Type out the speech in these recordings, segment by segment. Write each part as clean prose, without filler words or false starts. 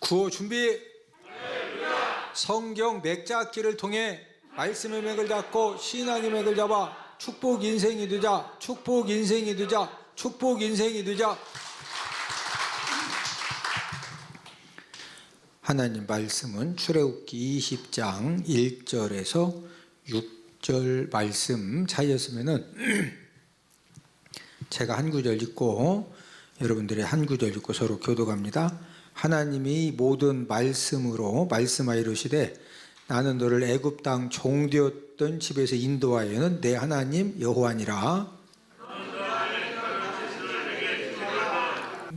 구호 준비. 성경 맥잡기를 통해 말씀의 맥을 잡고 신앙의 맥을 잡아 축복 인생이 되자. 축복 인생이 되자. 축복 인생이 되자. 하나님 말씀은 출애굽기 20장 1절에서 6절 말씀 차이였으면은 제가 한 구절 읽고 여러분들이 한 구절 읽고 서로 교독합니다. 하나님이 모든 말씀으로 말씀하여 이르시되 나는 너를 애굽 땅 종되었던 집에서 인도하여는 내 하나님 여호와니라.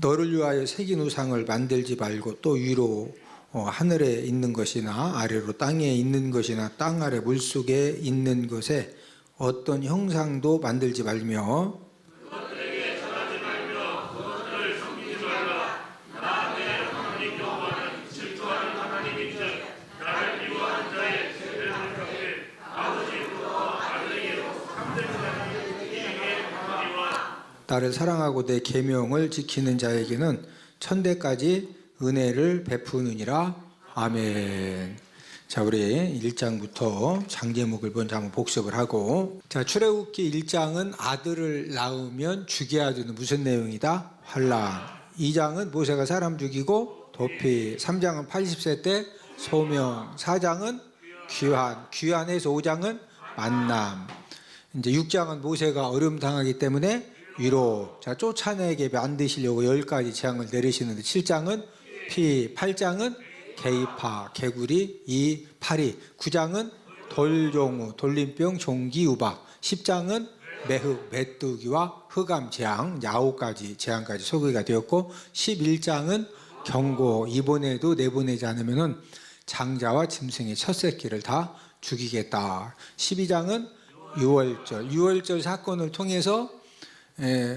너를 위하여 새긴 우상을 만들지 말고 또 위로 하늘에 있는 것이나 아래로 땅에 있는 것이나 땅 아래 물속에 있는 것에 어떤 형상도 만들지 말며 그것들에게 절하지 말며 그것들을 섬기지 말라. 나 내 하나님 여호와는 질투하는 하나님인즉 나를 미워하는 자의 죄를 생각해 아버지부터 아들에게로 삼대 하나님에게 하나니와 나를 사랑하고 내 계명을 지키는 자에게는 천대까지 은혜를 베푸느니라. 아멘. 자, 우리 1장부터 장제목을 먼저 한번 복습을 하고, 자, 출애굽기 1장은 아들을 낳으면 죽여야 되는 무슨 내용이다? 환란. 2장은 모세가 사람 죽이고 도피. 3장은 80세 때 소명. 4장은 귀환해서 5장은 만남. 이제 6장은 모세가 어려움 당하기 때문에 위로. 자, 쫓아내게 만드시려고 10가지 재앙을 내리시는데 7장은 피. 8장은 개입파, 개구리, 파리. 9장은 돌종우, 돌림병, 종기, 우박. 10장은 매흑, 메뚜기와 흑암 재앙, 9가지 재앙까지 소개가 되었고, 11장은 경고, 이번에도 내보내지 않으면 장자와 짐승의 첫 새끼를 다 죽이겠다. 12장은 유월절 사건을 통해서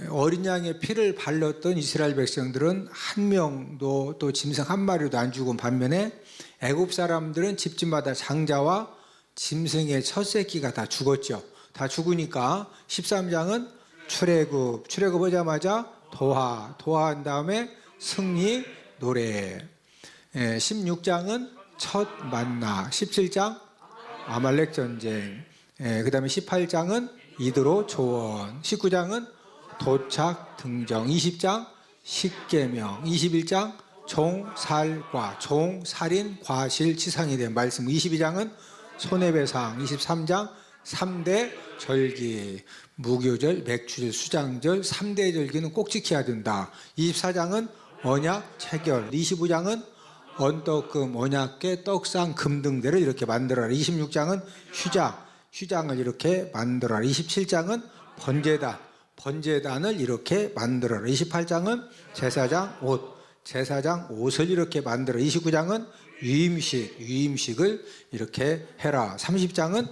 어린 양의 피를 발랐던 이스라엘 백성들은 한 명도 또 짐승 한 마리도 안 죽은 반면에 애굽 사람들은 집집마다 장자와 짐승의 첫 새끼가 다 죽었죠. 다 죽으니까 13장은 출애굽 오자마자 도하한 다음에 승리 노래. 16장은 첫 만나. 17장 아말렉 전쟁. 그 다음에 18장은 이드로 조언. 19장은 도착 등정. 20장 십계명. 21장 종살과 종살인 과실 치상에 대한 말씀. 22장은 손해배상. 23장 3대 절기. 무교절, 맥주절, 수장절 3대 절기는 꼭 지켜야 된다. 24장은 언약 체결. 25장은 언떡금, 언약궤, 떡상, 금등대를 이렇게 만들어라. 26장은 휴장을 이렇게 만들어라. 27장은 번제단을 이렇게 만들어라. 28장은 제사장 옷을 이렇게 만들어. 29장은 유임식을 이렇게 해라. 30장은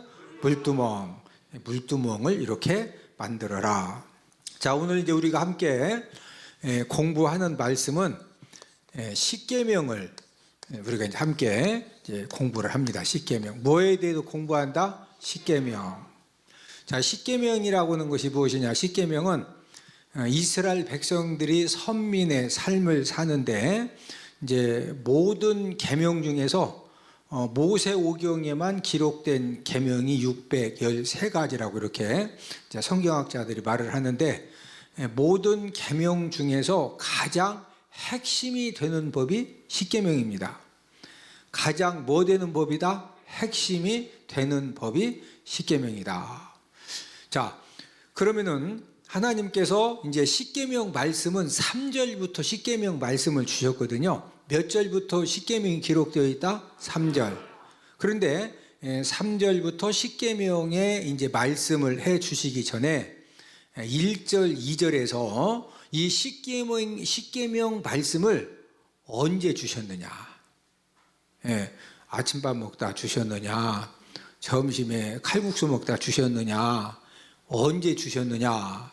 물두멍을 이렇게 만들어라. 자, 오늘 이제 우리가 함께 공부하는 말씀은 십계명을 우리가 이제 함께 공부를 합니다. 십계명. 뭐에 대해서 공부한다? 십계명. 자, 십계명이라고 하는 것이 무엇이냐? 십계명은 이스라엘 백성들이 선민의 삶을 사는데 이제 모든 계명 중에서 모세오경에만 기록된 계명이 613가지라고 이렇게 성경학자들이 말을 하는데 모든 계명 중에서 가장 핵심이 되는 법이 십계명입니다. 가장 뭐 되는 법이다? 핵심이 되는 법이 십계명이다. 자, 그러면은 하나님께서 이제 십계명 말씀은 3절부터 십계명 말씀을 주셨거든요. 몇 절부터 십계명이 기록되어 있다? 3절. 그런데 3절부터 십계명의 이제 말씀을 해 주시기 전에 1절, 2절에서 이 십계명 말씀을 언제 주셨느냐? 아침밥 먹다 주셨느냐? 점심에 칼국수 먹다 주셨느냐? 언제 주셨느냐?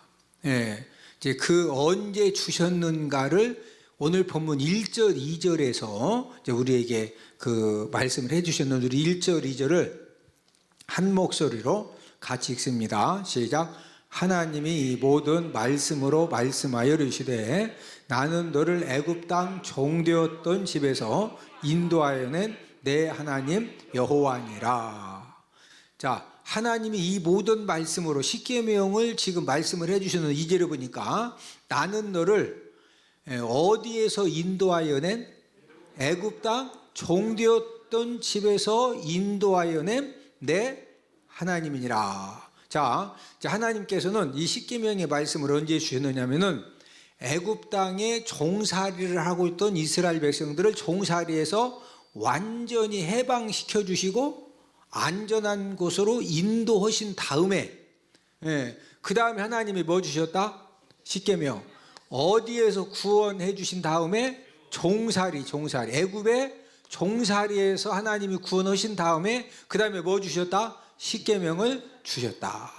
이제 그 언제 주셨는가를 오늘 본문 1절, 2절에서 이제 우리에게 그 말씀을 해주셨는데 우리 1절, 2절을 한 목소리로 같이 읽습니다. 시작. 하나님이 이 모든 말씀으로 말씀하여 이르시되 나는 너를 애굽 땅 종되었던 집에서 인도하여 낸 내 하나님 여호와니라. 자, 하나님이 이 모든 말씀으로 십계명을 지금 말씀을 해주시는 2절을 보니까 나는 너를 어디에서 인도하여 낸? 애굽 땅 종되었던 집에서 인도하여 낸 내 하나님이니라. 자, 하나님께서는 이 십계명의 말씀을 언제 주셨느냐면은 애굽 땅에 종살이를 하고 있던 이스라엘 백성들을 종살이에서 완전히 해방시켜 주시고 안전한 곳으로 인도하신 다음에, 그 다음에 하나님이 뭐 주셨다? 십계명. 어디에서 구원해 주신 다음에 종살이 애굽의 종살이에서 하나님이 구원하신 다음에 그 다음에 뭐 주셨다? 십계명을 주셨다.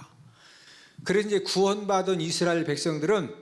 그래서 이제 구원받은 이스라엘 백성들은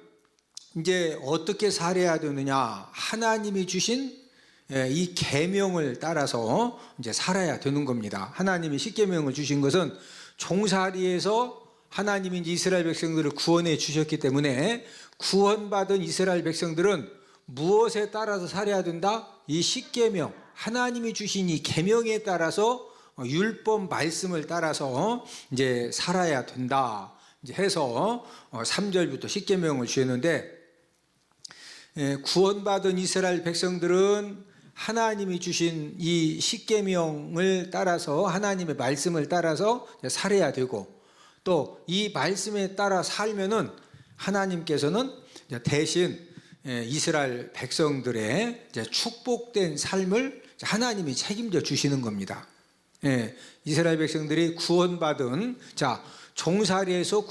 이제 어떻게 살아야 되느냐? 하나님이 주신 이 계명을 따라서 이제 살아야 되는 겁니다. 하나님이 십계명을 주신 것은 종살이에서 하나님이 이제 이스라엘 백성들을 구원해 주셨기 때문에 구원받은 이스라엘 백성들은 무엇에 따라서 살아야 된다? 이 십계명, 하나님이 주신 이 계명에 따라서 율법 말씀을 따라서 이제 살아야 된다. 이제 해서 3절부터 십계명을 주셨는데, 구원받은 이스라엘 백성들은 하나님이 주신 이 십계명을 따라서 하나님의 말씀을 따라서 살아야 되고, 또 이 말씀에 따라 살면은 하나님께서는 대신 이스라엘 백성들의 축복된 삶을 하나님이 책임져 주시는 겁니다. 이스라엘 백성들이 구원받은, 종살이에서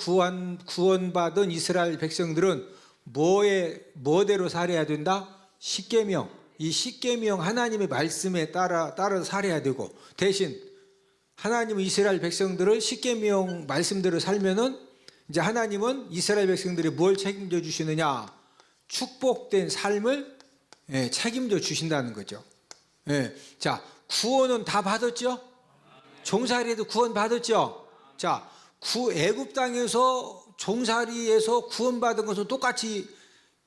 구원받은 이스라엘 백성들은 뭐대로 살아야 된다? 십계명. 이 십계명 하나님의 말씀에 따라 살아야 되고, 대신 하나님은 이스라엘 백성들을 십계명 말씀대로 살면은 이제 하나님은 이스라엘 백성들이 뭘 책임져 주시느냐? 축복된 삶을 책임져 주신다는 거죠. 자, 구원은 다 받았죠? 종살이에도 구원 받았죠? 자, 애굽 땅에서 종살이에서 구원받은 것은 똑같이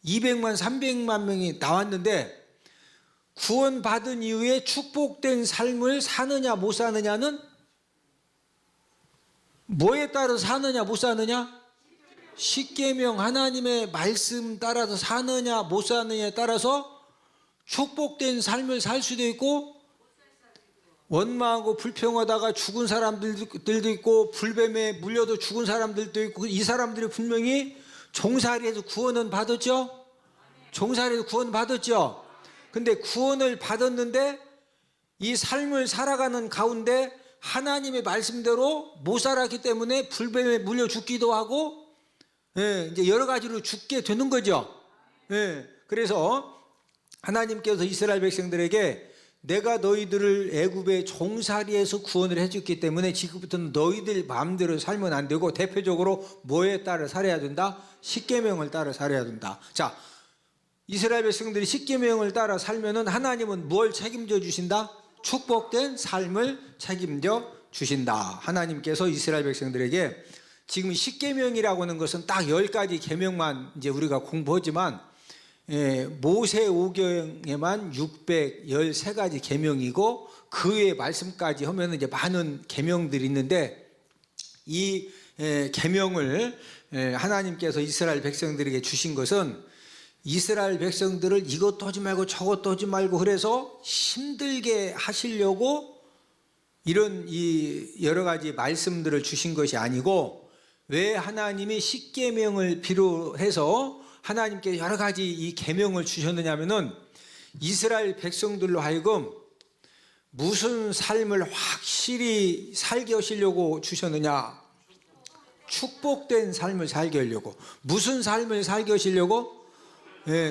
200만, 300만 명이 나왔는데, 구원받은 이후에 축복된 삶을 사느냐 못 사느냐는 뭐에 따라서 사느냐 못 사느냐? 십계명 하나님의 말씀 따라서 사느냐 못 사느냐에 따라서 축복된 삶을 살 수도 있고, 원망하고 불평하다가 죽은 사람들도 있고, 불뱀에 물려도 죽은 사람들도 있고, 이 사람들이 분명히 종살이에서 구원은 받았죠? 종살이에서 구원 받았죠? 근데 구원을 받았는데 이 삶을 살아가는 가운데 하나님의 말씀대로 못 살았기 때문에 불뱀에 물려 죽기도 하고, 이제 여러 가지로 죽게 되는 거죠. 그래서 하나님께서 이스라엘 백성들에게 내가 너희들을 애굽의 종살이에서 구원을 해줬기 때문에 지금부터는 너희들 마음대로 살면 안 되고, 대표적으로 뭐에 따라 살아야 된다? 십계명을 따라 살아야 된다. 자, 이스라엘 백성들이 십계명을 따라 살면은 하나님은 뭘 책임져 주신다? 축복된 삶을 책임져 주신다. 하나님께서 이스라엘 백성들에게 지금 십계명이라고 하는 것은 딱 10가지 계명만 이제 우리가 공부하지만, 모세오경에만 613가지 계명이고, 그 외의 말씀까지 하면 이제 많은 계명들이 있는데, 이 계명을 하나님께서 이스라엘 백성들에게 주신 것은 이스라엘 백성들을 이것도 하지 말고 저것도 하지 말고 그래서 힘들게 하시려고 이런 이 여러 가지 말씀들을 주신 것이 아니고, 왜 하나님이 십계명을 비롯해서 하나님께 여러 가지 이 계명을 주셨느냐면은 이스라엘 백성들로 하여금 무슨 삶을 확실히 살게 하시려고 주셨느냐? 축복된 삶을 살게 하려고. 무슨 삶을 살게 하시려고?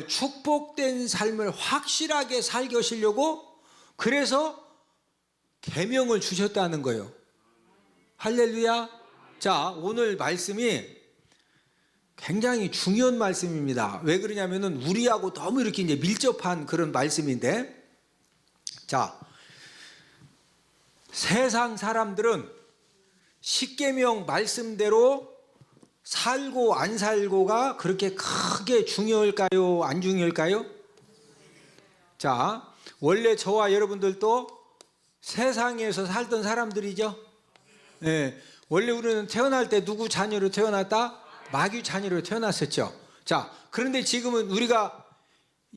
축복된 삶을 확실하게 살게 하시려고, 그래서 계명을 주셨다는 거예요. 할렐루야. 자, 오늘 말씀이 굉장히 중요한 말씀입니다. 왜 그러냐면은 우리하고 너무 이렇게 이제 밀접한 그런 말씀인데, 자, 세상 사람들은 십계명 말씀대로 살고 안 살고가 그렇게 크게 중요할까요? 안 중요할까요? 자, 원래 저와 여러분들도 세상에서 살던 사람들이죠. 예, 원래 우리는 태어날 때 누구 자녀로 태어났다? 마귀 자녀로 태어났었죠. 자, 그런데 지금은 우리가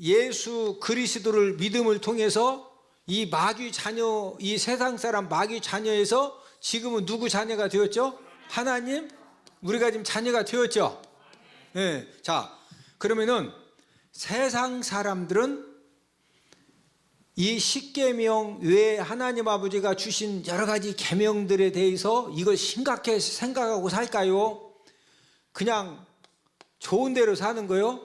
예수 그리스도를 믿음을 통해서 이 마귀 자녀, 이 세상 사람 마귀 자녀에서 지금은 누구 자녀가 되었죠? 하나님, 우리가 지금 자녀가 되었죠. 예, 자, 그러면은 세상 사람들은 이 십계명 외에 하나님 아버지가 주신 여러 가지 계명들에 대해서 이걸 심각하게 생각하고 살까요? 그냥 좋은 대로 사는 거요?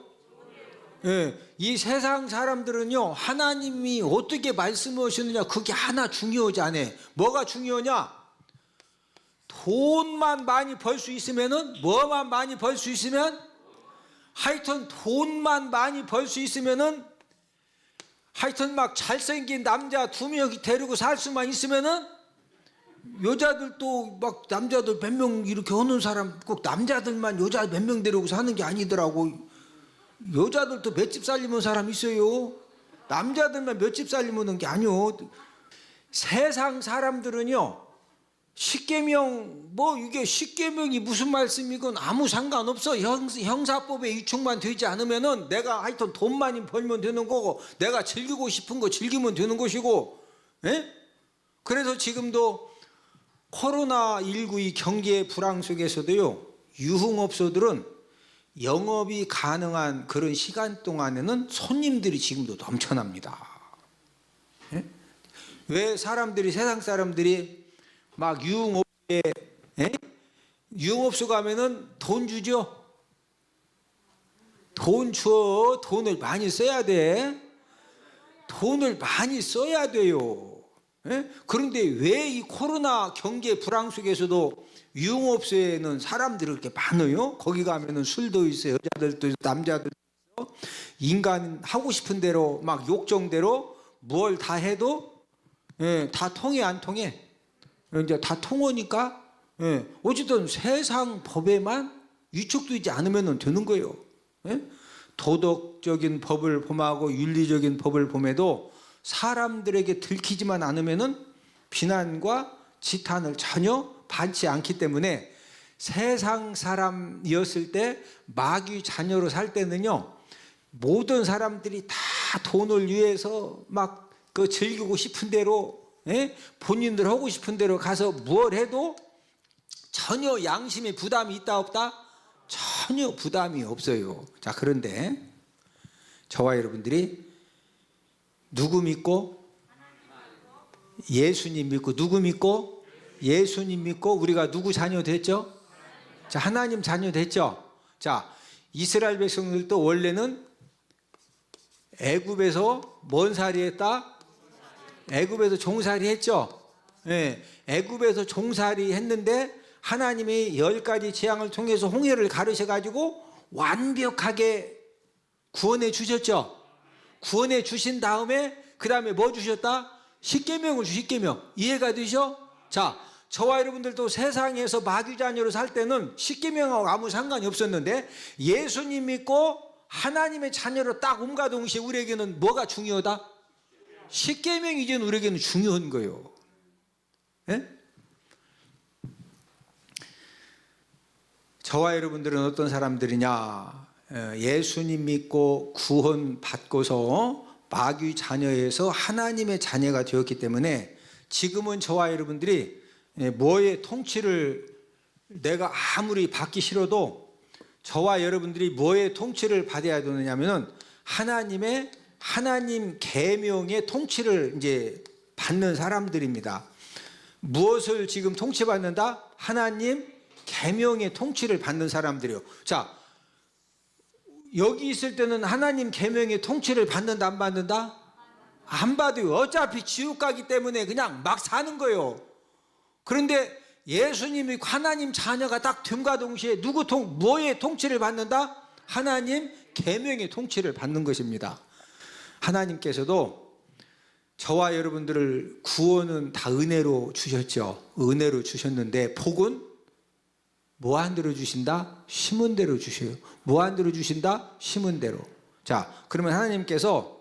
예, 이 세상 사람들은요, 하나님이 어떻게 말씀하셨느냐, 그게 하나 중요하지 않아. 뭐가 중요하냐? 돈만 많이 벌 수 있으면은, 뭐만 많이 벌 수 있으면, 하여튼 돈만 많이 벌 수 있으면은, 하여튼 막 잘생긴 남자 2명 데리고 살 수만 있으면은, 여자들도 막 남자들 몇 명 이렇게 하는 사람, 꼭 남자들만 여자 몇 명 데리고 사는 게 아니더라고. 여자들도 몇 집 살림은 사람 있어요. 남자들만 몇 집 살림은 게 아니요. 세상 사람들은요, 십계명, 뭐 이게 십계명이 무슨 말씀이건 아무 상관없어. 형사법에 위촉만 되지 않으면은 내가 하여튼 돈 많이 벌면 되는 거고, 내가 즐기고 싶은 거 즐기면 되는 것이고, 예? 그래서 지금도 코로나19 이 경기의 불황 속에서도요, 유흥업소들은 영업이 가능한 그런 시간 동안에는 손님들이 지금도 넘쳐납니다. 예? 왜 사람들이, 세상 사람들이 막 유흥업소에, 예? 유흥업소 가면은 돈 주죠? 돈 줘. 돈을 많이 써야 돼. 돈을 많이 써야 돼요. 예? 그런데 왜 이 코로나 경제 불황 속에서도 유흥업소에는 사람들이 그렇게 많아요? 거기 가면은 술도 있어요. 여자들도 있어요. 남자들도 있어요. 인간 하고 싶은 대로 막 욕정대로 뭘 다 해도, 예, 다 통해 안 통해? 이제 다 통하니까, 예, 어쨌든 세상 법에만 위축되지 않으면 되는 거예요. 예? 도덕적인 법을 범하고 윤리적인 법을 범해도 사람들에게 들키지만 않으면은 비난과 지탄을 전혀 받지 않기 때문에, 세상 사람이었을 때 마귀 자녀로 살 때는요, 모든 사람들이 다 돈을 위해서 막 그 즐기고 싶은 대로, 예? 본인들 하고 싶은 대로 가서 뭘 해도 전혀 양심에 부담이 있다 없다? 전혀 부담이 없어요. 자, 그런데 저와 여러분들이 누구 믿고? 예수님 믿고. 누구 믿고? 예수님 믿고. 우리가 누구 자녀 됐죠? 자, 하나님 자녀 됐죠? 자, 이스라엘 백성들도 원래는 애굽에서 뭔 살이 했다? 애굽에서 종살이 했죠? 예, 애굽에서 종살이 했는데 하나님이 10가지 재앙을 통해서 홍해를 가르셔가지고 완벽하게 구원해 주셨죠? 구원해 주신 다음에 그 다음에 뭐 주셨다? 십계명을 십계명. 이해가 되죠? 자, 저와 여러분들도 세상에서 마귀 자녀로 살 때는 십계명하고 아무 상관이 없었는데, 예수님 믿고 하나님의 자녀로 딱 옴과 동시에 우리에게는 뭐가 중요하다? 십계명이 이제 우리에게는 중요한 거예요. 예? 저와 여러분들은 어떤 사람들이냐? 예수님 믿고 구원 받고서 마귀 자녀에서 하나님의 자녀가 되었기 때문에, 지금은 저와 여러분들이 뭐의 통치를 내가 아무리 받기 싫어도 저와 여러분들이 뭐의 통치를 받아야 되느냐면은 하나님 계명의 통치를 이제 받는 사람들입니다. 무엇을 지금 통치받는다? 하나님 계명의 통치를 받는 사람들이요. 자, 여기 있을 때는 하나님 계명의 통치를 받는다 안 받는다? 안 받아요. 어차피 지옥 가기 때문에 그냥 막 사는 거예요. 그런데 예수님이 하나님 자녀가 딱 됨과 동시에 뭐의 통치를 받는다? 하나님 계명의 통치를 받는 것입니다. 하나님께서도 저와 여러분들을 구원은 다 은혜로 주셨죠. 은혜로 주셨는데 복은 무한대로 주신다? 심은 대로 주셔요. 무한대로 주신다? 심은 대로. 자, 그러면 하나님께서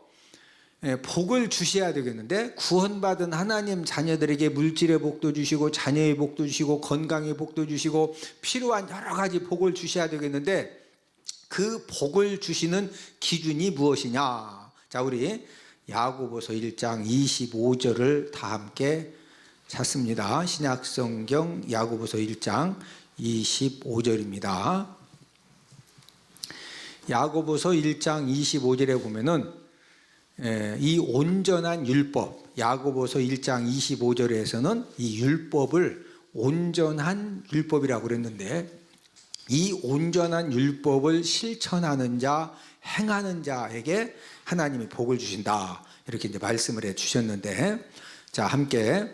복을 주셔야 되겠는데, 구원받은 하나님 자녀들에게 물질의 복도 주시고 자녀의 복도 주시고 건강의 복도 주시고 필요한 여러 가지 복을 주셔야 되겠는데, 그 복을 주시는 기준이 무엇이냐? 자, 우리 야고보서 1장 25절을 다 함께 찾습니다. 신약성경 야고보서 1장 25절입니다. 야고보서 1장 25절에 보면은 이 온전한 율법, 야고보서 1장 25절에서는 이 율법을 온전한 율법이라고 그랬는데, 이 온전한 율법을 실천하는 자, 행하는 자에게 하나님이 복을 주신다, 이렇게 이제 말씀을 해 주셨는데, 자, 함께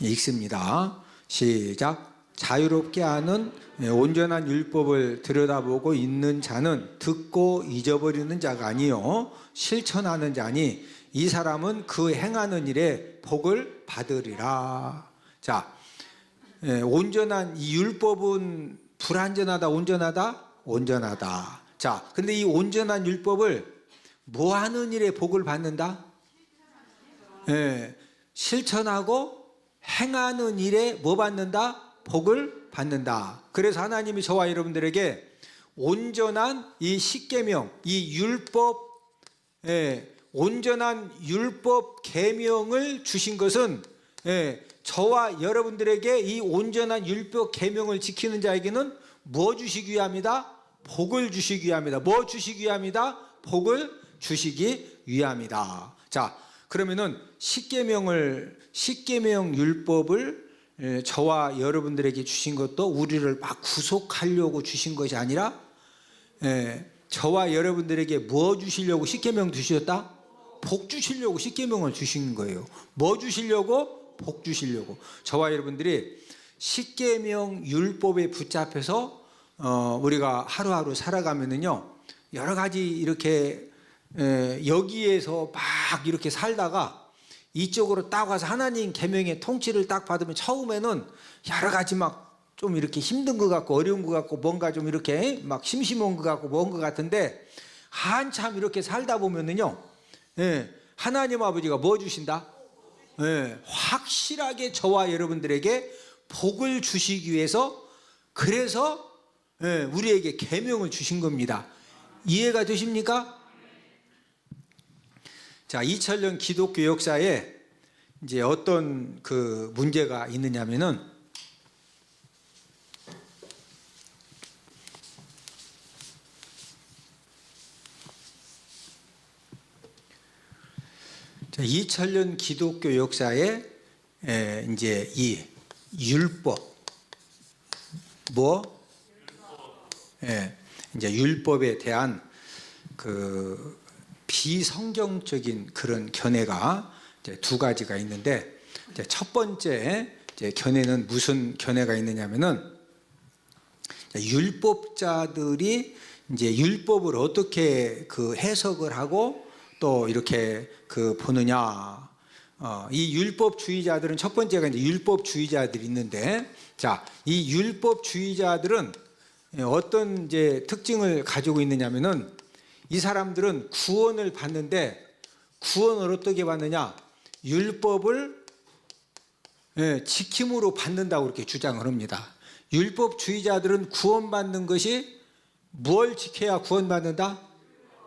읽습니다. 시작. 자유롭게 하는 온전한 율법을 들여다보고 있는 자는 듣고 잊어버리는 자가 아니요 실천하는 자니 이 사람은 그 행하는 일에 복을 받으리라. 자, 온전한 이 율법은 불완전하다, 온전하다? 온전하다. 자, 근데 이 온전한 율법을 뭐 하는 일에 복을 받는다? 실천하고 행하는 일에 뭐 받는다? 복을 받는다. 그래서 하나님이 저와 여러분들에게 온전한 이 십계명, 이 율법, 온전한 율법 계명을 주신 것은 저와 여러분들에게 이 온전한 율법 계명을 지키는 자에게는 뭐 주시기 위함이다? 복을 주시기 위함이다. 뭐 주시기 위함이다? 복을 주시기 위함이다. 자, 그러면은 십계명 율법을 저와 여러분들에게 주신 것도 우리를 막 구속하려고 주신 것이 아니라, 저와 여러분들에게 뭐 주시려고 십계명 주셨다? 복 주시려고 십계명을 주신 거예요. 뭐 주시려고? 복 주시려고. 저와 여러분들이 십계명 율법에 붙잡혀서 우리가 하루하루 살아가면은요, 여러 가지 이렇게 여기에서 막 이렇게 살다가 이쪽으로 딱 와서 하나님 계명의 통치를 딱 받으면 처음에는 여러 가지 막 좀 이렇게 힘든 것 같고 어려운 것 같고 뭔가 좀 이렇게 막 심심한 것 같고 뭔 것 같은데, 한참 이렇게 살다 보면은요, 하나님 아버지가 뭐 주신다? 확실하게 저와 여러분들에게 복을 주시기 위해서, 그래서 우리에게 계명을 주신 겁니다. 이해가 되십니까? 자, 2000년 기독교 역사에 이제 어떤 그 문제가 있느냐면은, 자, 2000년 기독교 역사에 이제 이 율법, 이제 율법에 대한 그 비성경적인 그런 견해가 이제 두 가지가 있는데, 이제 첫 번째 이제 견해는 무슨 견해가 있느냐면은, 율법자들이 이제 율법을 어떻게 그 해석을 하고 또 이렇게 그 보느냐. 이 율법주의자들은, 첫 번째가 이제 율법주의자들이 있는데, 자, 이 율법주의자들은 어떤 이제 특징을 가지고 있느냐면은, 이 사람들은 구원을 받는데 구원을 어떻게 받느냐? 율법을 지킴으로 받는다고 이렇게 주장을 합니다. 율법주의자들은 구원받는 것이 뭘 지켜야 구원받는다?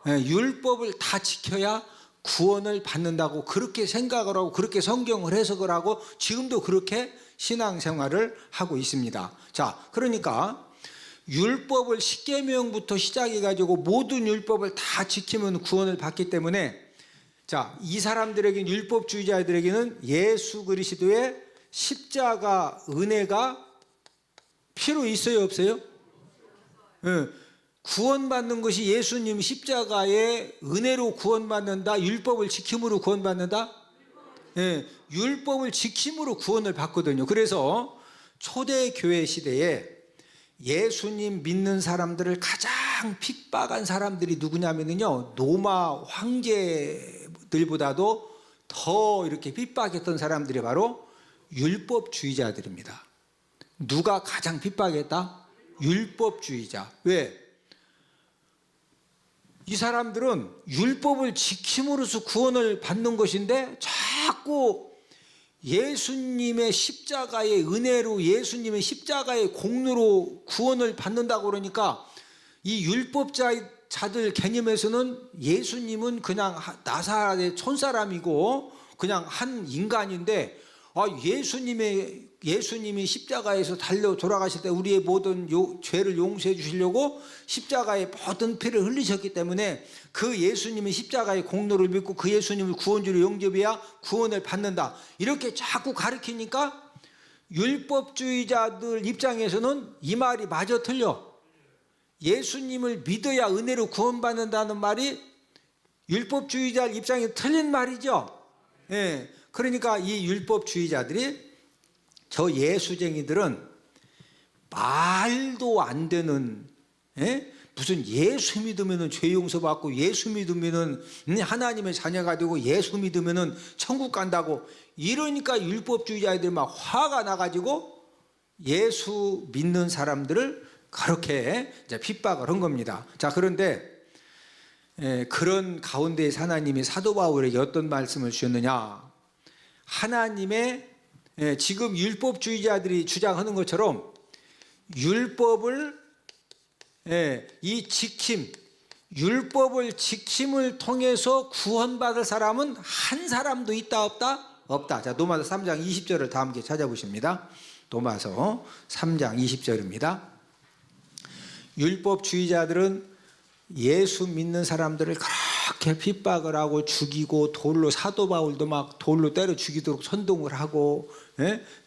율법을 다 지켜야 구원을 받는다고 그렇게 생각을 하고 그렇게 성경을 해석을 하고 지금도 그렇게 신앙생활을 하고 있습니다. 자, 그러니까 율법을 십계명부터 시작해가지고 모든 율법을 다 지키면 구원을 받기 때문에, 자, 이 사람들에게는, 율법주의자들에게는 예수 그리스도의 십자가 은혜가 필요 있어요, 없어요? 구원받는 것이 예수님 십자가의 은혜로 구원받는다? 율법을 지킴으로 구원받는다? 율법을 지킴으로 구원을 받거든요. 그래서 초대교회 시대에 예수님 믿는 사람들을 가장 핍박한 사람들이 누구냐면요, 로마 황제들보다도 더 이렇게 핍박했던 사람들이 바로 율법주의자들입니다. 누가 가장 핍박했다? 율법주의자. 왜? 이 사람들은 율법을 지킴으로써 구원을 받는 것인데 자꾸 예수님의 십자가의 은혜로, 예수님의 십자가의 공로로 구원을 받는다고 그러니까 이 율법자들 개념에서는 예수님은 그냥 나사렛의 촌사람이고 그냥 한 인간인데, 예수님이 십자가에서 달려 돌아가실 때 우리의 모든 죄를 용서해 주시려고 십자가에 모든 피를 흘리셨기 때문에 그 예수님의 십자가의 공로를 믿고 그 예수님을 구원주로 영접해야 구원을 받는다, 이렇게 자꾸 가르치니까 율법주의자들 입장에서는 이 말이 마저 틀려. 예수님을 믿어야 은혜로 구원받는다는 말이 율법주의자 입장에 틀린 말이죠. 예. 그러니까 이 율법주의자들이, 저 예수쟁이들은 말도 안 되는, 무슨 예수 믿으면 죄 용서받고 예수 믿으면 하나님의 자녀가 되고 예수 믿으면 천국 간다고, 이러니까 율법주의자들이 막 화가 나가지고 예수 믿는 사람들을 그렇게 이제 핍박을 한 겁니다. 자, 그런데 그런 가운데에서 하나님이 사도 바울에게 어떤 말씀을 주셨느냐? 하나님의, 지금 율법주의자들이 주장하는 것처럼 율법을, 율법을 지킴을 통해서 구원받을 사람은 한 사람도 있다 없다? 없다. 자, 로마서 3장 20절을 다 함께 찾아보십니다. 로마서 3장 20절입니다. 율법주의자들은 예수 믿는 사람들을 그렇게 핍박을 하고 죽이고, 돌로, 사도 바울도 막 돌로 때려 죽이도록 선동을 하고,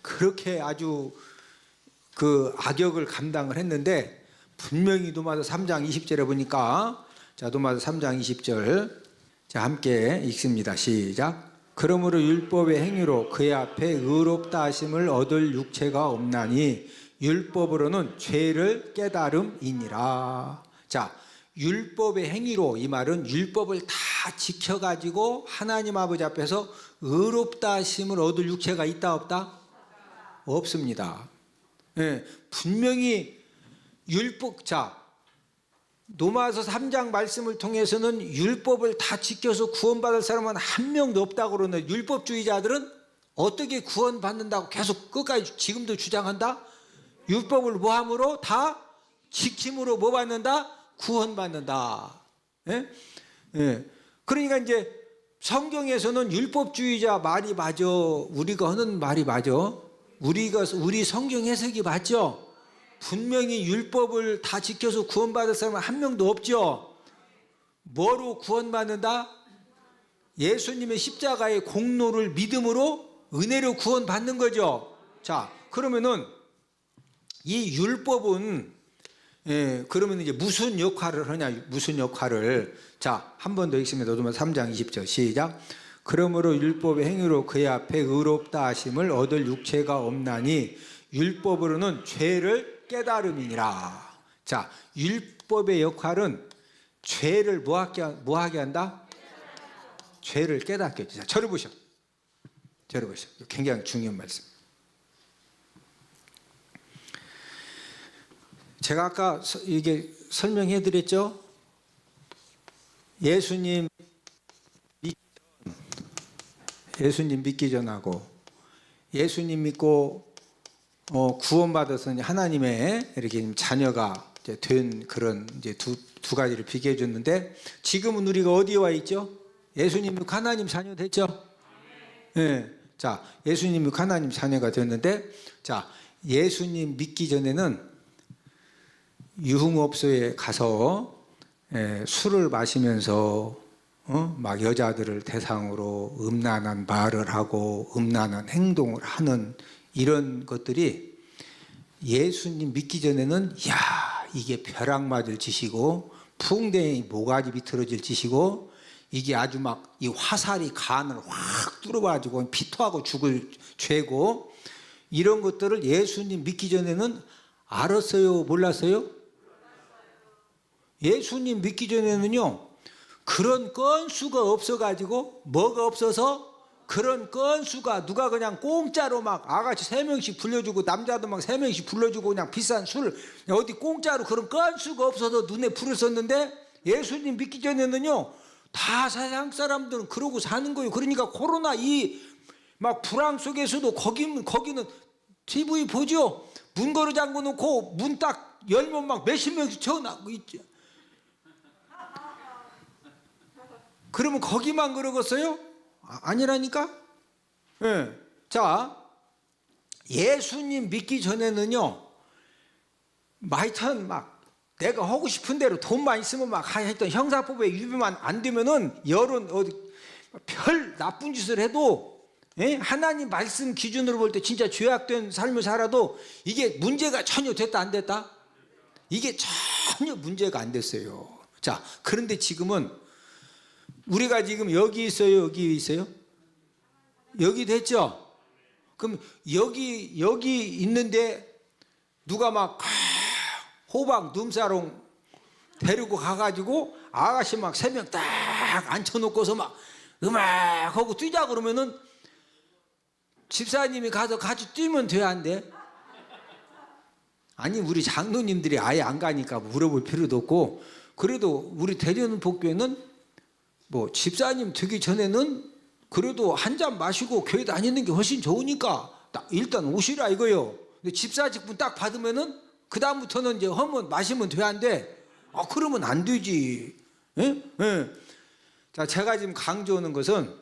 그렇게 아주 그 악역을 감당을 했는데, 분명히 로마서 3장 20절에 보니까, 자, 로마서 3장 20절, 자, 함께 읽습니다. 시작. 그러므로 율법의 행위로 그의 앞에 의롭다 하심을 얻을 육체가 없나니 율법으로는 죄를 깨달음이니라. 자, 율법의 행위로, 이 말은 율법을 다 지켜가지고 하나님 아버지 앞에서 의롭다 하심을 얻을 육체가 있다 없다? 없습니다. 분명히 율법, 자, 로마서 3장 말씀을 통해서는 율법을 다 지켜서 구원받을 사람은 한 명도 없다고 그러는데, 율법주의자들은 어떻게 구원받는다고 계속 끝까지 지금도 주장한다? 율법을 뭐함으로? 다 지킴으로 뭐 받는다? 구원받는다. 그러니까 이제 성경에서는 율법주의자 말이 맞아. 우리가 하는 말이 맞아. 우리 성경 해석이 맞죠? 분명히 율법을 다 지켜서 구원받을 사람은 한 명도 없죠. 뭐로 구원받는다? 예수님의 십자가의 공로를 믿음으로 은혜로 구원받는 거죠. 자, 그러면은 이 율법은, 그러면 이제 무슨 역할을 하냐? 무슨 역할을? 자, 한 번 더 읽습니다. 로마서 3장 20절 시작. 그러므로 율법의 행위로 그의 앞에 의롭다 하심을 얻을 육체가 없나니 율법으로는 죄를 깨달음이니라. 자, 율법의 역할은 죄를 뭐 하게 한다? 죄를 깨닫게 해주자. 저를 보셔. 굉장히 중요한 말씀. 제가 아까 이게 설명해 드렸죠? 예수님 믿기 전하고 예수님 믿고 구원받아서 하나님의 이렇게 자녀가 이제 된 그런 이제 두 가지를 비교해 줬는데, 지금은 우리가 어디에 와 있죠? 예수님 믿고 하나님 자녀 됐죠? 자, 예수님 믿고 하나님 자녀가 됐는데, 자, 예수님 믿기 전에는 유흥업소에 가서 술을 마시면서 막 여자들을 대상으로 음란한 말을 하고 음란한 행동을 하는 이런 것들이 예수님 믿기 전에는, 야, 이게 벼락 맞을 짓이고 풍뎅이 모가지 비틀어질 짓이고 이게 아주 막 이 화살이 간을 확 뚫어가지고 피토하고 죽을 죄고, 이런 것들을 예수님 믿기 전에는 알았어요? 몰랐어요? 예수님 믿기 전에는요, 그런 건수가 없어가지고, 뭐가 없어서? 그런 건수가 누가 그냥 공짜로 막 아가씨 3명씩 불려주고 남자도 막 3명씩 불러주고 그냥 비싼 술 어디 공짜로 그런 건수가 없어서 눈에 불을 썼는데 예수님 믿기 전에는요 다 세상 사람들은 그러고 사는 거예요. 그러니까 코로나 이 막 불황 속에서도 거기는 TV 보죠. 문 걸어 잠궈 놓고 문 딱 열면 막 몇십 명씩 쳐나고 있죠. 그러면 거기만 그러겠어요? 아니라니까? 예. 자, 예수님 믿기 전에는요, 하여튼 막 내가 하고 싶은 대로 돈만 있으면 막 하여튼 형사법에 위배만 안 되면은 열은 어디 별 나쁜 짓을 해도 예? 하나님 말씀 기준으로 볼 때 진짜 죄악된 삶을 살아도 이게 문제가 전혀 됐다 안 됐다? 이게 전혀 문제가 안 됐어요. 자, 그런데 지금은 우리가 지금 여기 있어요, 여기 있어요? 여기 됐죠? 그럼 여기 있는데 누가 막 호박 눈사롱 데리고 가가지고 아가씨 막 3명 딱 앉혀놓고서 막 음악 하고 뛰자 그러면은 집사님이 가서 같이 뛰면 돼, 안 돼? 아니 우리 장로님들이 아예 안 가니까 물어볼 필요도 없고 그래도 우리 대전 복교회는 뭐 집사님 되기 전에는 그래도 한 잔 마시고 교회 다니는 게 훨씬 좋으니까 일단 오시라 이거요. 근데 집사 직분 딱 받으면은 그 다음부터는 이제 하면 마시면 돼, 안 돼? 그러면 안 되지. 예? 예. 자, 제가 지금 강조하는 것은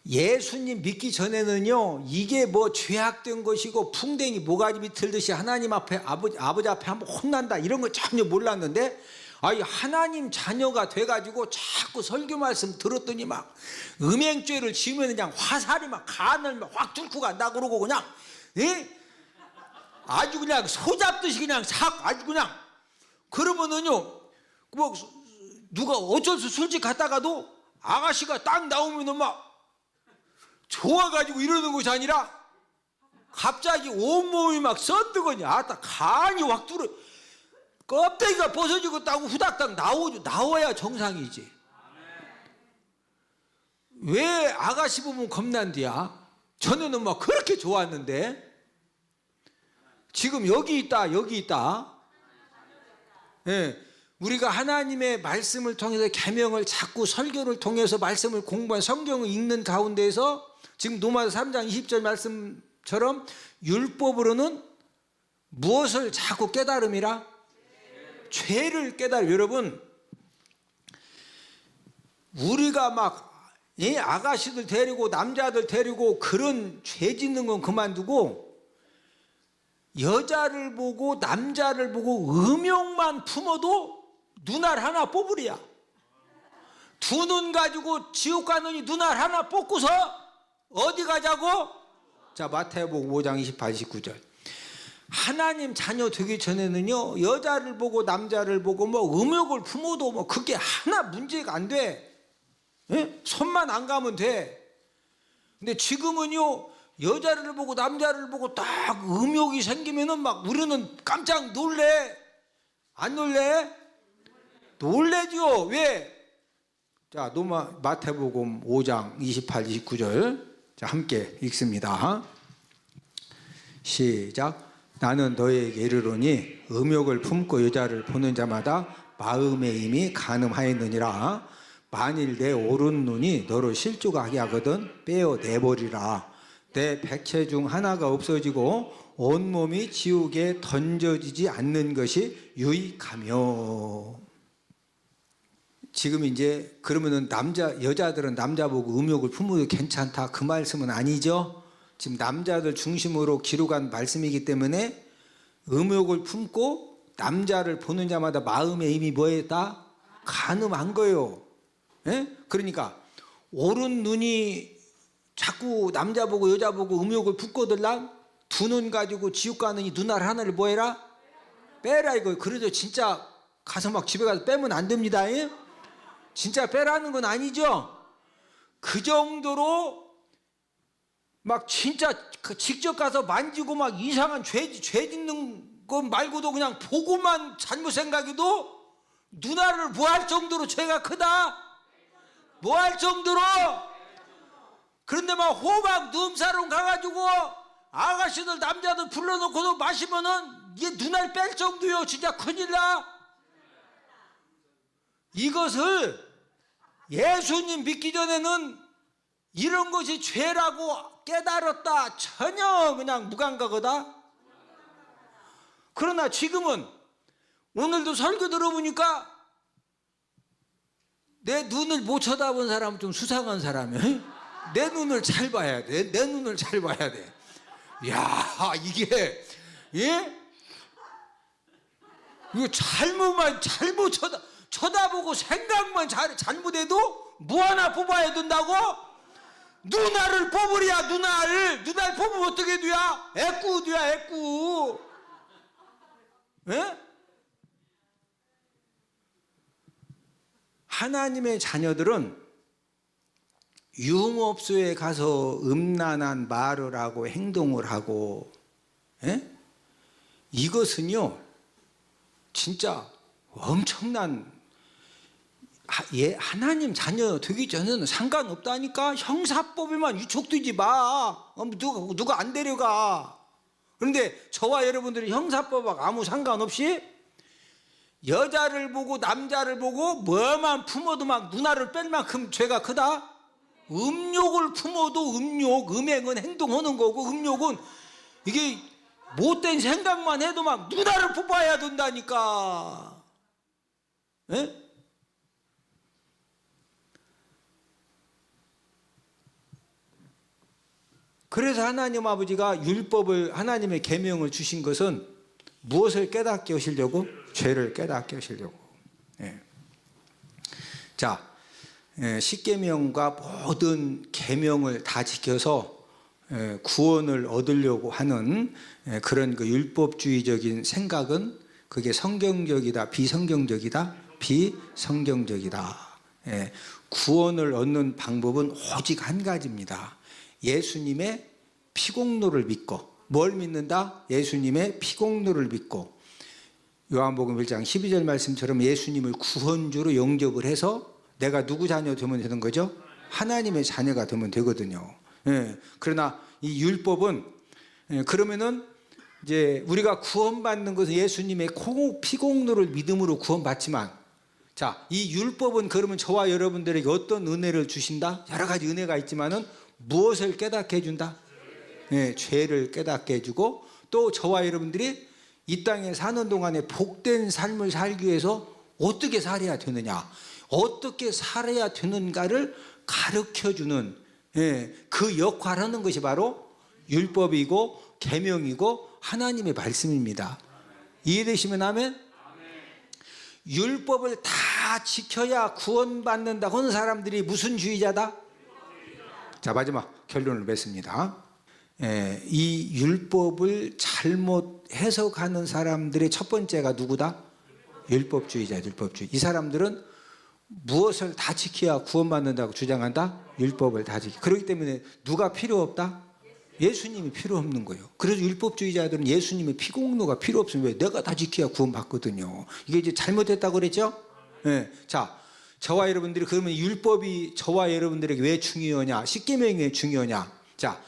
예수님 믿기 전에는요 이게 뭐 죄악된 것이고 풍뎅이 모가지 비틀듯이 하나님 앞에 아버지 앞에 한번 혼난다 이런 거 전혀 몰랐는데 하나님 자녀가 돼가지고 자꾸 설교 말씀 들었더니 막 음행죄를 지으면 그냥 화살이 막 간을 막 확 뚫고 간다 그러고 그냥 예? 아주 그냥 소잡듯이 그냥 삭 아주 그냥 그러면은요 뭐 누가 어쩔 수 술집 갔다가도 아가씨가 딱 나오면은 막 좋아가지고 이러는 것이 아니라 갑자기 온몸이 막 썬드거냐 아따 간이 확 뚫어 껍데기가 벗어지고 따고 후닥닥 나와야 정상이지. 왜 아가씨 보면 겁난디야? 전에는 막 그렇게 좋았는데 지금 여기 있다. 예, 우리가 하나님의 말씀을 통해서 계명을 자꾸 설교를 통해서 말씀을 공부한 성경을 읽는 가운데에서 지금 로마서 3장 20절 말씀처럼 율법으로는 무엇을 자꾸 깨달음이라? 죄를 깨달음. 여러분 우리가 막 아가씨들 데리고 남자들 데리고 그런 죄 짓는 건 그만두고 여자를 보고 남자를 보고 음욕만 품어도 눈알 하나 뽑으랴. 두 눈 가지고 지옥 가느니 눈알 하나 뽑고서 어디 가자고? 자, 마태복음 5장 28, 29절. 하나님 자녀 되기 전에는요 여자를 보고 남자를 보고 뭐 음욕을 품어도 뭐 그게 하나 문제가 안 돼. 예? 손만 안 가면 돼. 근데 지금은요 여자를 보고 남자를 보고 딱 음욕이 생기면은 막 우리는 깜짝 놀래. 안 놀래? 놀래죠. 왜? 자, 마태복음 5장 28, 29절. 자, 함께 읽습니다. 시작. 나는 너희에게 이르노니 음욕을 품고 여자를 보는 자마다 마음의 힘이 간음하였느니라. 만일 내 오른 눈이 너를 실족하게 하거든 빼어내버리라. 내 백체 중 하나가 없어지고 온몸이 지옥에 던져지지 않는 것이 유익하며. 지금 이제 그러면은 여자들은 남자 보고 음욕을 품어도 괜찮다 그 말씀은 아니죠. 지금 남자들 중심으로 기록한 말씀이기 때문에 음욕을 품고 남자를 보는 자마다 마음의 힘이 뭐였다? 간음한 거예요. 예? 그러니까 오른 눈이 자꾸 남자 보고 여자 보고 음욕을 품거들랑 두 눈 가지고 지옥 가느니 눈알 하나를 뭐해라? 빼라 이거. 그래도 진짜 가서 막 집에 가서 빼면 안 됩니다. 예? 진짜 빼라는 건 아니죠. 그 정도로 막 진짜 직접 가서 만지고 막 이상한 죄 짓는 것 말고도 그냥 보고만 잘못 생각해도 누나를 뭐 할 정도로 죄가 크다? 뭐 할 정도로? 그런데 막 호박 넘사롱 가가지고 아가씨들 남자들 불러놓고도 마시면은 이게 눈알 뺄 정도요. 진짜 큰일 나. 이것을 예수님 믿기 전에는 이런 것이 죄라고 깨달았다. 전혀 그냥 무감각하다. 그러나 지금은 오늘도 설교 들어보니까 내 눈을 못 쳐다본 사람은 좀 수상한 사람이에요. 내 눈을 잘 봐야 돼. 내 눈을 잘 봐야 돼. 야, 이게, 예? 이거 잘못 쳐다보고 생각만 잘못해도 뭐 하나 뽑아야 된다고? 눈알을 뽑으랴, 눈알 뽑으면 어떻게 돼야? 애꾸돼야, 애꾸. 예? 하나님의 자녀들은 유흥업소에 가서 음란한 말을 하고 행동을 하고, 예? 이것은요 진짜 엄청난, 하나님 자녀 되기 전에는 상관없다니까. 형사법에만 위촉되지 마. 누가 안 데려가. 그런데 저와 여러분들이 형사법하고 아무 상관없이 여자를 보고 남자를 보고 뭐만 품어도 막 눈알을 뺄 만큼 죄가 크다. 음욕을 품어도 음행은 행동하는 거고, 음욕은 이게 못된 생각만 해도 막 눈알을 뽑아야 된다니까. 예? 그래서 하나님 아버지가 율법을, 하나님의 계명을 주신 것은 무엇을 깨닫게 하시려고? 죄를 깨닫게 하시려고. 예. 자, 십계명과 모든 계명을 다 지켜서 구원을 얻으려고 하는 그런 그 율법주의적인 생각은 그게 성경적이다, 비성경적이다? 비성경적이다. 구원을 얻는 방법은 오직 한 가지입니다. 예수님의 피공로를 믿고. 뭘 믿는다? 예수님의 피공로를 믿고. 요한복음 1장 12절 말씀처럼 예수님을 구원주로 영접을 해서 내가 누구 자녀 되면 되는 거죠? 하나님의 자녀가 되면 되거든요. 그러나 이 율법은, 그러면은 이제 우리가 구원받는 것은 예수님의 피공로를 믿음으로 구원받지만, 자, 이 율법은 그러면 저와 여러분들에게 어떤 은혜를 주신다? 여러 가지 은혜가 있지만은 무엇을 깨닫게 해준다? 죄를 깨닫게 해주고, 또 저와 여러분들이 이 땅에 사는 동안에 복된 삶을 살기 위해서 어떻게 살아야 되느냐, 어떻게 살아야 되는가를 가르쳐주는, 그 역할을 하는 것이 바로 율법이고 계명이고 하나님의 말씀입니다. 이해되시면 아멘? 율법을 다 지켜야 구원받는다고 하는 사람들이 무슨 주의자다? 자, 마지막 결론을 맺습니다. 이 율법을 잘못 해석하는 사람들의 첫 번째가 누구다? 율법주의자, 율법주의. 이 사람들은 무엇을 다 지켜야 구원받는다고 주장한다? 율법을 다 지켜. 그렇기 때문에 누가 필요 없다? 예수님이 필요 없는 거예요. 그래서 율법주의자들은 예수님의 피공로가 필요 없으면 왜? 내가 다 지켜야 구원받거든요. 이게 이제 잘못했다고 그랬죠? 자, 저와 여러분들이 그러면 율법이 저와 여러분들에게 왜 중요하냐? 십계명이 왜 중요하냐? 자,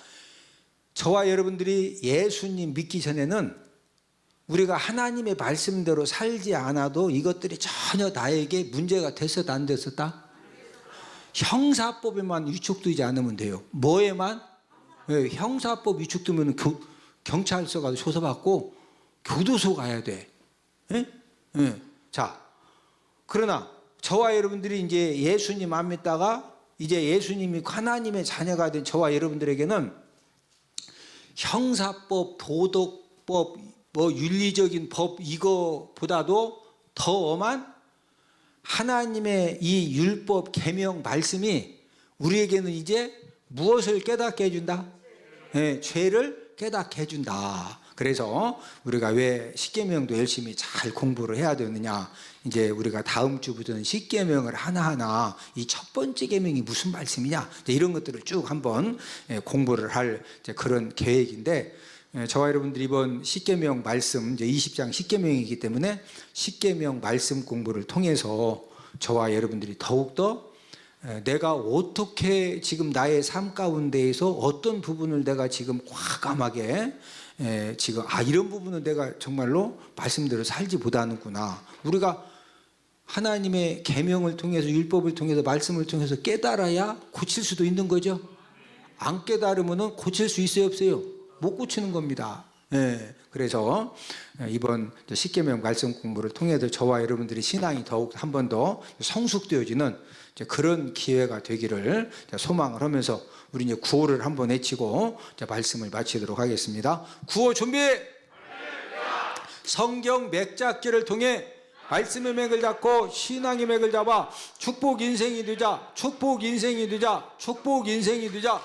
저와 여러분들이 예수님 믿기 전에는 우리가 하나님의 말씀대로 살지 않아도 이것들이 전혀 나에게 문제가 됐었다 안 됐었다? 형사법에만 위축되지 않으면 돼요. 뭐에만? 형사법 위축되면 경찰서 가서 조사받고 교도소 가야 돼. 자, 그러나 저와 여러분들이 이제 예수님 안 믿다가 이제 예수님이 하나님의 자녀가 된 저와 여러분들에게는 형사법, 도덕법, 윤리적인 법 이거보다도 더 엄한 하나님의 이 율법 계명 말씀이 우리에게는 이제 무엇을 깨닫게 해준다? 죄를 깨닫게 해준다. 그래서 우리가 왜 십계명도 열심히 잘 공부를 해야 되느냐? 이제 우리가 다음 주부터는 십계명을 하나하나 이 첫 번째 계명이 무슨 말씀이냐? 이런 것들을 쭉 한번 공부를 할 그런 계획인데, 저와 여러분들이 이번 십계명 말씀 이제 20장 십계명이기 때문에 십계명 말씀 공부를 통해서 저와 여러분들이 더욱더 내가 어떻게 지금 나의 삶 가운데에서 어떤 부분을 내가 지금 과감하게 지금 이런 부분은 내가 정말로 말씀대로 살지 못하는구나. 우리가 하나님의 계명을 통해서 율법을 통해서 말씀을 통해서 깨달아야 고칠 수도 있는 거죠. 안 깨달으면은 고칠 수 있어요, 없어요? 못 고치는 겁니다. 그래서 이번 십계명 말씀 공부를 통해서 저와 여러분들의 신앙이 더욱 한 번 더 성숙되어지는 그런 기회가 되기를 소망을 하면서 우리 이제 구호를 한번 외치고 말씀을 마치도록 하겠습니다. 구호 준비! 성경 맥잡기를 통해 말씀의 맥을 잡고 신앙의 맥을 잡아 축복 인생이 되자, 축복 인생이 되자, 축복 인생이 되자.